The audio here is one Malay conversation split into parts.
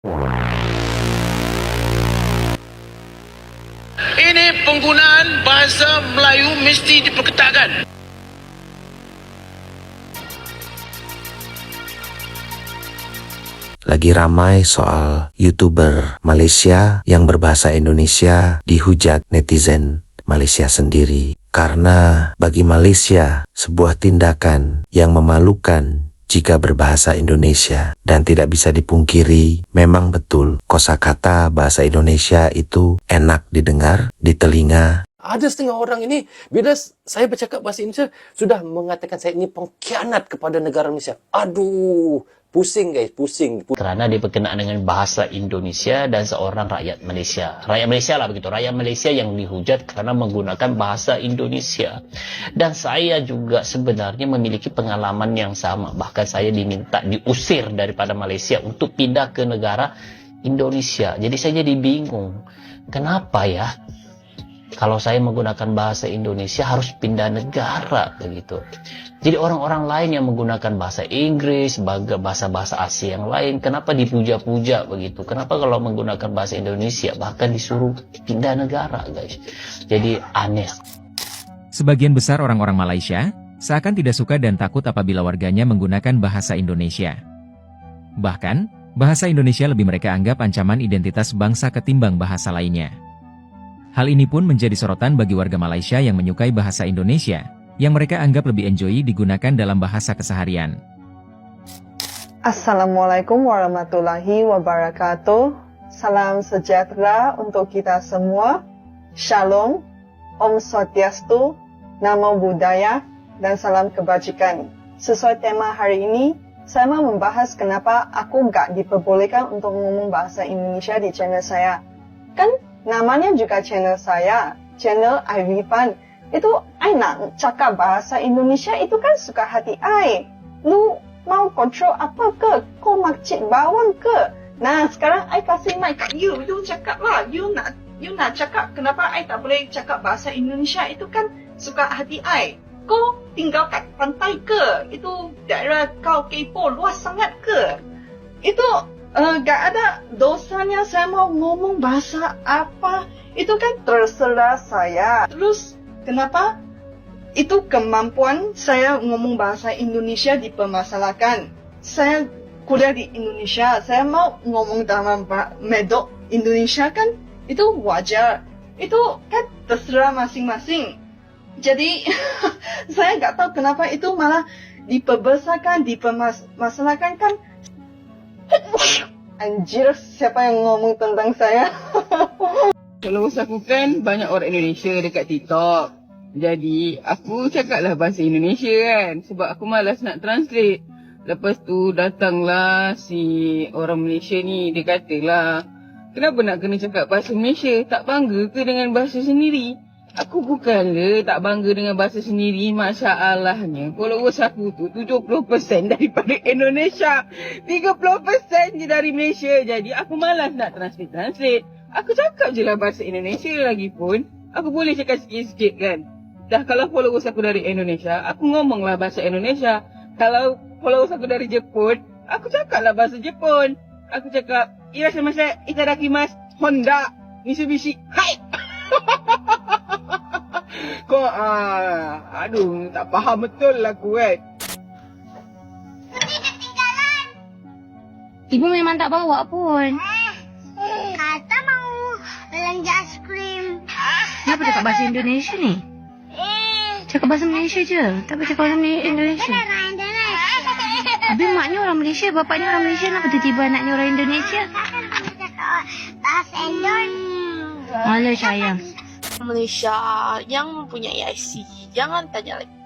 Ini penggunaan bahasa Melayu mesti diperketatkan. Lagi ramai soal YouTuber Malaysia yang berbahasa Indonesia dihujat netizen Malaysia sendiri. Karena bagi Malaysia sebuah tindakan yang memalukan jika berbahasa Indonesia, dan tidak bisa dipungkiri memang betul kosakata bahasa Indonesia itu enak didengar di telinga. Ada setengah orang ini, bila saya bercakap bahasa Indonesia, sudah mengatakan saya ini pengkhianat kepada negara Malaysia. Aduh, pusing guys, pusing. Kerana dia berkenaan dengan bahasa Indonesia dan seorang rakyat Malaysia. Rakyat Malaysia lah begitu. Rakyat Malaysia yang dihujat kerana menggunakan bahasa Indonesia. Dan saya juga sebenarnya memiliki pengalaman yang sama. Bahkan saya diminta diusir daripada Malaysia untuk pindah ke negara Indonesia. Jadi saya jadi bingung. Kenapa ya? Kalau saya menggunakan bahasa Indonesia harus pindah negara begitu. Jadi orang-orang lain yang menggunakan bahasa Inggris, bahasa-bahasa Asia yang lain, kenapa dipuja-puja begitu? Kenapa kalau menggunakan bahasa Indonesia bahkan disuruh pindah negara, guys? Jadi aneh. Sebagian besar orang-orang Malaysia seakan tidak suka dan takut apabila warganya menggunakan bahasa Indonesia. Bahkan, bahasa Indonesia lebih mereka anggap ancaman identitas bangsa ketimbang bahasa lainnya. Hal ini pun menjadi sorotan bagi warga Malaysia yang menyukai bahasa Indonesia, yang mereka anggap lebih enjoy digunakan dalam bahasa keseharian. Assalamualaikum warahmatullahi wabarakatuh. Salam sejahtera untuk kita semua. Shalom, Om Swastiastu, Namo Buddhaya, dan salam kebajikan. Sesuai tema hari ini, saya mau membahas kenapa aku gak diperbolehkan untuk ngomong bahasa Indonesia di channel saya. Kan namanya juga channel saya, channel Irfan. Itu, I nak cakap bahasa Indonesia itu kan suka hati I. Lu mau kontrol apa ke? Kau makcik bawang ke? Nah, sekarang I kasih mic kat you. You cakap lah. You nak cakap kenapa I tak boleh cakap bahasa Indonesia itu kan suka hati I. Kau tinggal kat pantai ke? Itu daerah kau kepo luas sangat ke? Itu gak ada dosanya saya mau ngomong bahasa apa. Itu kan terserah saya. Terus kenapa itu kemampuan saya ngomong bahasa Indonesia dipermasalahkan? Saya kuliah di Indonesia, saya mau ngomong dalam medok Indonesia kan itu wajar. Itu kan terserah masing-masing. Jadi saya gak tahu kenapa itu malah diperbesarkan, dipermasalahkan kan. Anjir, siapa yang ngomong tentang saya? Kalau aku kan banyak orang Indonesia dekat TikTok. Jadi aku cakaplah bahasa Indonesia kan. Sebab aku malas nak translate. Lepas tu datanglah si orang Malaysia ni. Dia katalah, kenapa nak kena cakap bahasa Malaysia? Tak bangga ke dengan bahasa sendiri? Aku bukanlah tak bangga dengan bahasa sendiri. Masalahnya followers aku tu 70% daripada Indonesia, 30% je dari Malaysia. Jadi aku malas nak translate. Aku cakap je lah bahasa Indonesia lagi pun. Aku boleh cakap sikit-sikit kan. Dah kalau followers aku dari Indonesia, aku ngomonglah bahasa Indonesia. Kalau followers aku dari Jepun, aku cakaplah bahasa Jepun. Aku cakap, irashimasu, itadakimasu, Honda, Mitsubishi, hai! Kau, aduh, tak faham betul lah aku kan. Ibu memang tak bawa pun. Kata mau belanja aiskrim. Kenapa cakap bahasa Indonesia ni? Cakap bahasa Malaysia je. Tak boleh cakap bahasa Indonesia. Orang Indonesia. Habis maknya orang Malaysia, bapaknya orang Malaysia. Kenapa tiba-tiba anaknya orang Indonesia? Kakak mau cakap bahasa Indonesia. Malah sayang. Malaysia yang mempunyai IC. Jangan tanya lagi.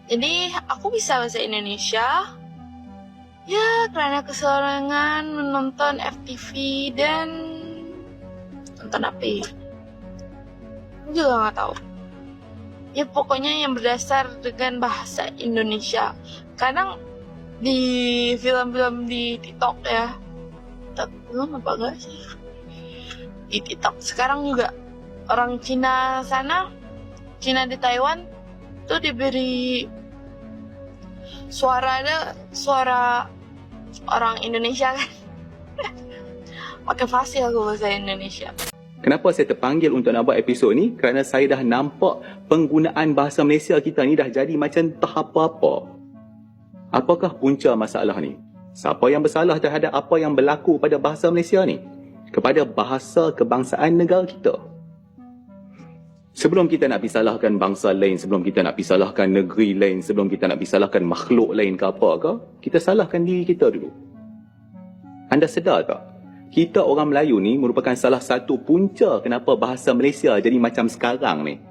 Jadi, aku bisa bahasa Indonesia. Ya, kerana keserangan menonton FTV dan nonton apa ya? Aku juga gak tahu. Ya, pokoknya yang berdasar dengan bahasa Indonesia. Kadang di film-film di TikTok ya. TikTok apa enggak sih? Di TikTok sekarang juga orang Cina sana, Cina di Taiwan tuh diberi suara orang Indonesia kan. Makin fasih aku bahasa Indonesia. Kenapa saya terpanggil untuk nak buat episod ni? Kerana saya dah nampak penggunaan bahasa Malaysia kita ni dah jadi macam tak apa-apa. Apakah punca masalah ni? Siapa yang bersalah terhadap apa yang berlaku pada bahasa Malaysia ni? Kepada bahasa kebangsaan negara kita. Sebelum kita nak salahkan bangsa lain, sebelum kita nak salahkan negeri lain, sebelum kita nak salahkan makhluk lain ke apa ke, kita salahkan diri kita dulu. Anda sedar tak? Kita orang Melayu ni merupakan salah satu punca kenapa bahasa Malaysia jadi macam sekarang ni.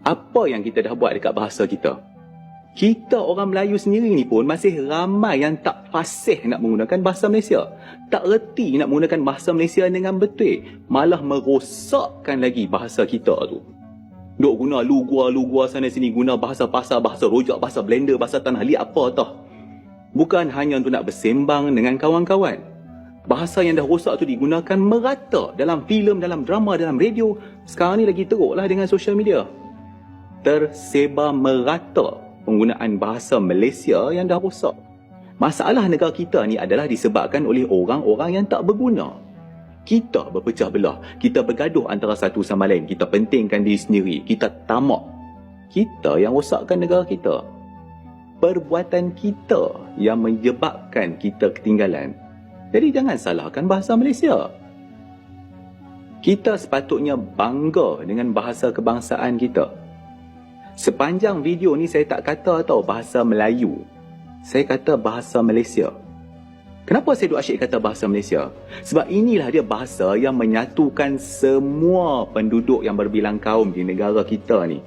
Apa yang kita dah buat dekat bahasa kita? Kita orang Melayu sendiri ni pun masih ramai yang tak fasih nak menggunakan bahasa Malaysia. Tak reti nak menggunakan bahasa Malaysia dengan betul. Malah merosakkan lagi bahasa kita tu. Duk guna lu-gua sana sini, guna bahasa pasar, bahasa rojak, bahasa blender, bahasa tanah liat apa tau. Bukan hanya untuk nak bersembang dengan kawan-kawan. Bahasa yang dah rosak tu digunakan merata dalam filem, dalam drama, dalam radio. Sekarang ni lagi teruklah dengan social media. Tersebar merata penggunaan bahasa Malaysia yang dah rosak. Masalah negara kita ni adalah disebabkan oleh orang-orang yang tak berguna. Kita berpecah belah. Kita bergaduh antara satu sama lain. Kita pentingkan diri sendiri. Kita tamak. Kita yang rosakkan negara kita. Perbuatan kita yang menyebabkan kita ketinggalan. Jadi jangan salahkan bahasa Malaysia. Kita sepatutnya bangga dengan bahasa kebangsaan kita. Sepanjang video ni saya tak kata tau bahasa Melayu. Saya kata bahasa Malaysia. Kenapa saya duk asyik kata bahasa Malaysia? Sebab inilah dia bahasa yang menyatukan semua penduduk yang berbilang kaum di negara kita ni.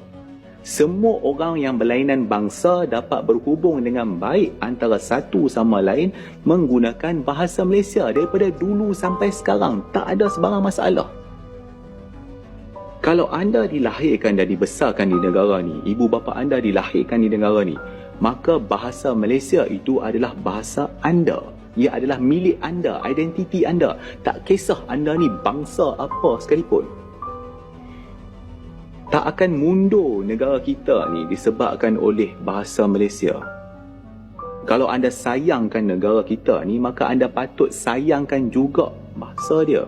Semua orang yang berlainan bangsa dapat berhubung dengan baik antara satu sama lain menggunakan bahasa Malaysia daripada dulu sampai sekarang. Tak ada sebarang masalah. Kalau anda dilahirkan dan dibesarkan di negara ni, ibu bapa anda dilahirkan di negara ni, maka bahasa Malaysia itu adalah bahasa anda. Ia adalah milik anda, identiti anda. Tak kisah anda ni bangsa apa sekalipun. Tak akan mundur negara kita ni disebabkan oleh bahasa Malaysia. Kalau anda sayangkan negara kita ni, maka anda patut sayangkan juga bahasa dia.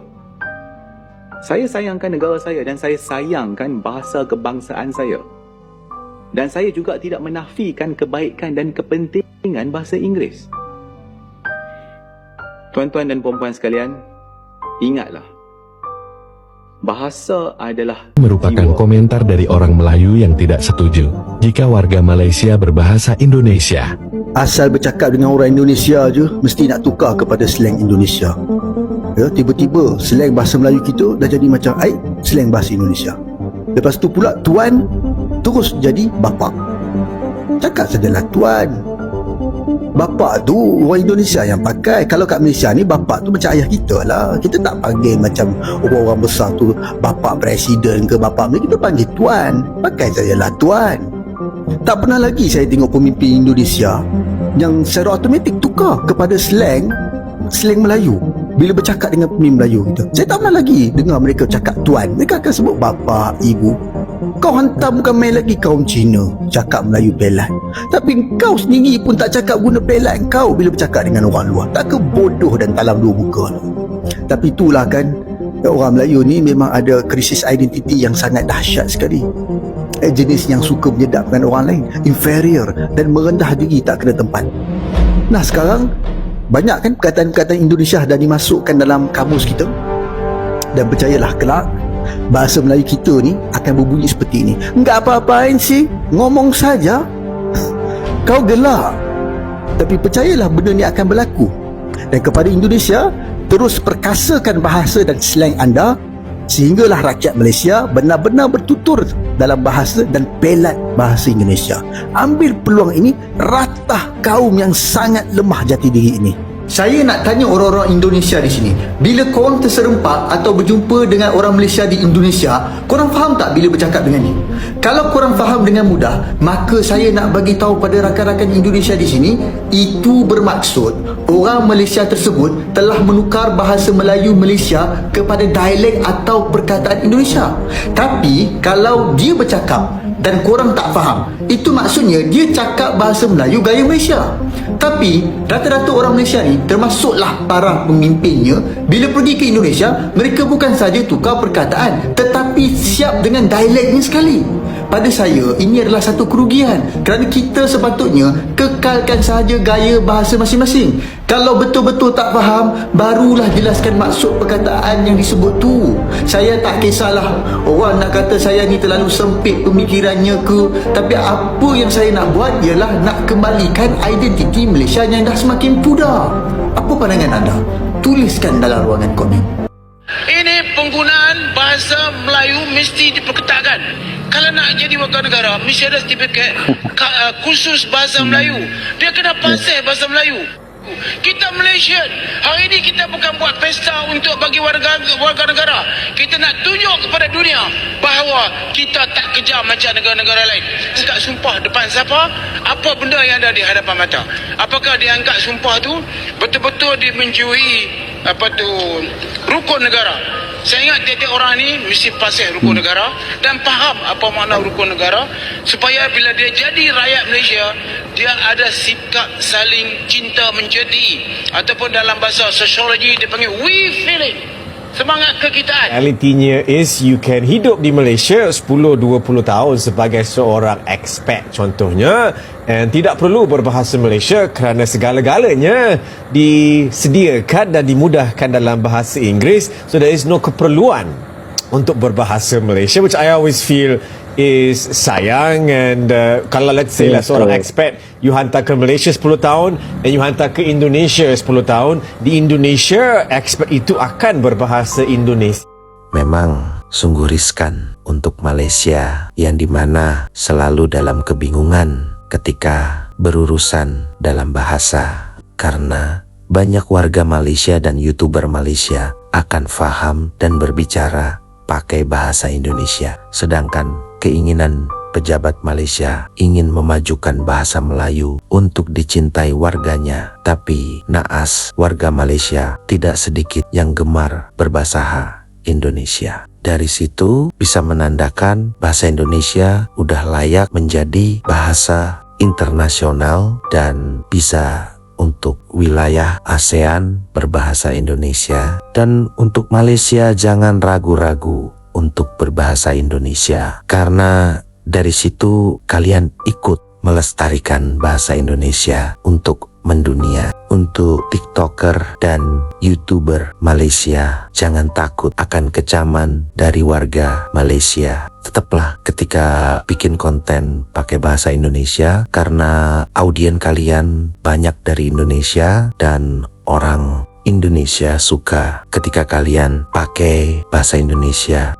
Saya sayangkan negara saya dan saya sayangkan bahasa kebangsaan saya. Dan saya juga tidak menafikan kebaikan dan kepentingan bahasa Inggeris. Tuan-tuan dan puan-puan sekalian, ingatlah. Bahasa adalah merupakan komentar dari orang Melayu yang tidak setuju jika warga Malaysia berbahasa Indonesia. Asal bercakap dengan orang Indonesia je, mesti nak tukar kepada slang Indonesia. Ya, tiba-tiba slang bahasa Melayu kita dah jadi macam slang bahasa Indonesia. Lepas tu pula tuan terus jadi bapa. Cakap sajalah tuan. Bapa tu orang Indonesia yang pakai. Kalau kat Malaysia ni bapa tu macam ayah kita lah. Kita tak panggil macam orang-orang besar tu bapa presiden ke bapa Melayu. Kita panggil tuan. Pakai sajalah tuan. Tak pernah lagi saya tengok pemimpin Indonesia yang secara automatik tukar kepada slang Melayu bila bercakap dengan pemimpin Melayu kita. Saya tak pernah lagi dengar mereka cakap tuan. Mereka akan sebut bapa, ibu. Kau hantar bukan main lagi kaum Cina cakap Melayu pelat. Tapi kau sendiri pun tak cakap guna pelat kau bila bercakap dengan orang luar. Tak ke bodoh dan talam dua muka. Tapi itulah kan, orang Melayu ni memang ada krisis identiti yang sangat dahsyat sekali. Jenis yang suka menyedapkan orang lain, inferior dan merendah diri tak kena tempat. Nah sekarang banyak kan perkataan-perkataan Indonesia dah dimasukkan dalam kamus kita. Dan percayalah kelak bahasa Melayu kita ni akan berbunyi seperti ini. Enggak apa-apain sih, ngomong saja. Kau gelak. Tapi percayalah benda ni akan berlaku. Dan kepada Indonesia, terus perkasakan bahasa dan slang anda sehinggalah rakyat Malaysia benar-benar bertutur dalam bahasa dan pelat bahasa Indonesia. Ambil peluang ini, ratah kaum yang sangat lemah jati diri ini. Saya nak tanya orang-orang Indonesia di sini, bila korang terserempak atau berjumpa dengan orang Malaysia di Indonesia, korang faham tak bila bercakap dengan dia? Kalau korang faham dengan mudah, maka saya nak bagi tahu pada rakan-rakan Indonesia di sini, itu bermaksud orang Malaysia tersebut telah menukar bahasa Melayu Malaysia kepada dialek atau perkataan Indonesia. Tapi kalau dia bercakap dan korang tak faham. Itu maksudnya dia cakap bahasa Melayu gaya Malaysia. Tapi rata-rata orang Malaysia ni, termasuklah para pemimpinnya, bila pergi ke Indonesia, mereka bukan saja tukar perkataan, tetapi siap dengan dialeknya sekali. Pada saya, ini adalah satu kerugian kerana kita sepatutnya kekalkan sahaja gaya bahasa masing-masing. Kalau betul-betul tak faham, barulah jelaskan maksud perkataan yang disebut tu. Saya tak kisahlah orang nak kata saya ni terlalu sempit pemikirannya ke, tapi apa yang saya nak buat ialah nak kembalikan identiti Malaysia yang dah semakin pudar. Apa pandangan anda? Tuliskan dalam ruangan komen. Ini penggunaan bahasa Melayu mesti diperketatkan. Kalau nak jadi warga negara, mesti ada sertifikat khusus bahasa Melayu. Dia kena pasal bahasa Melayu. Kita Malaysian, hari ini kita bukan buat pesta untuk bagi warga negara. Kita nak tunjuk kepada dunia bahawa kita tak kejam macam negara-negara lain. Tak sumpah depan siapa, apa benda yang ada di hadapan mata. Apakah dia angkat sumpah tu betul-betul dia menjui rukun negara. Saya ingat tiap-tiap orang ni mesti pasal rukun negara dan faham apa makna rukun negara, supaya bila dia jadi rakyat Malaysia, dia ada sikap saling cinta menjadi, ataupun dalam bahasa sosiologi dia panggil we feeling, semangat kekitaan. Realitinya is you can hidup di Malaysia 10-20 tahun sebagai seorang expat contohnya, dan tidak perlu berbahasa Malaysia kerana segala-galanya disediakan dan dimudahkan dalam bahasa Inggeris, so there is no keperluan untuk berbahasa Malaysia, which I always feel is sayang. And kalau let's say lah seorang expat, you hantar ke Malaysia 10 tahun dan you hantar ke Indonesia 10 tahun, di Indonesia expat itu akan berbahasa Indonesia. Memang sungguh riskan untuk Malaysia yang dimana selalu dalam kebingungan ketika berurusan dalam bahasa, karena banyak warga Malaysia dan YouTuber Malaysia akan faham dan berbicara pakai bahasa Indonesia, sedangkan keinginan pejabat Malaysia ingin memajukan bahasa Melayu untuk dicintai warganya. Tapi naas warga Malaysia tidak sedikit yang gemar berbahasa Indonesia. Dari situ bisa menandakan bahasa Indonesia udah layak menjadi bahasa internasional dan bisa untuk wilayah ASEAN berbahasa Indonesia. Dan untuk Malaysia jangan ragu-ragu untuk berbahasa Indonesia, karena dari situ kalian ikut melestarikan bahasa Indonesia untuk mendunia. Untuk TikToker dan YouTuber Malaysia, jangan takut akan kecaman dari warga Malaysia. Tetaplah ketika bikin konten pakai bahasa Indonesia, karena audien kalian banyak dari Indonesia dan orang Indonesia suka ketika kalian pakai bahasa Indonesia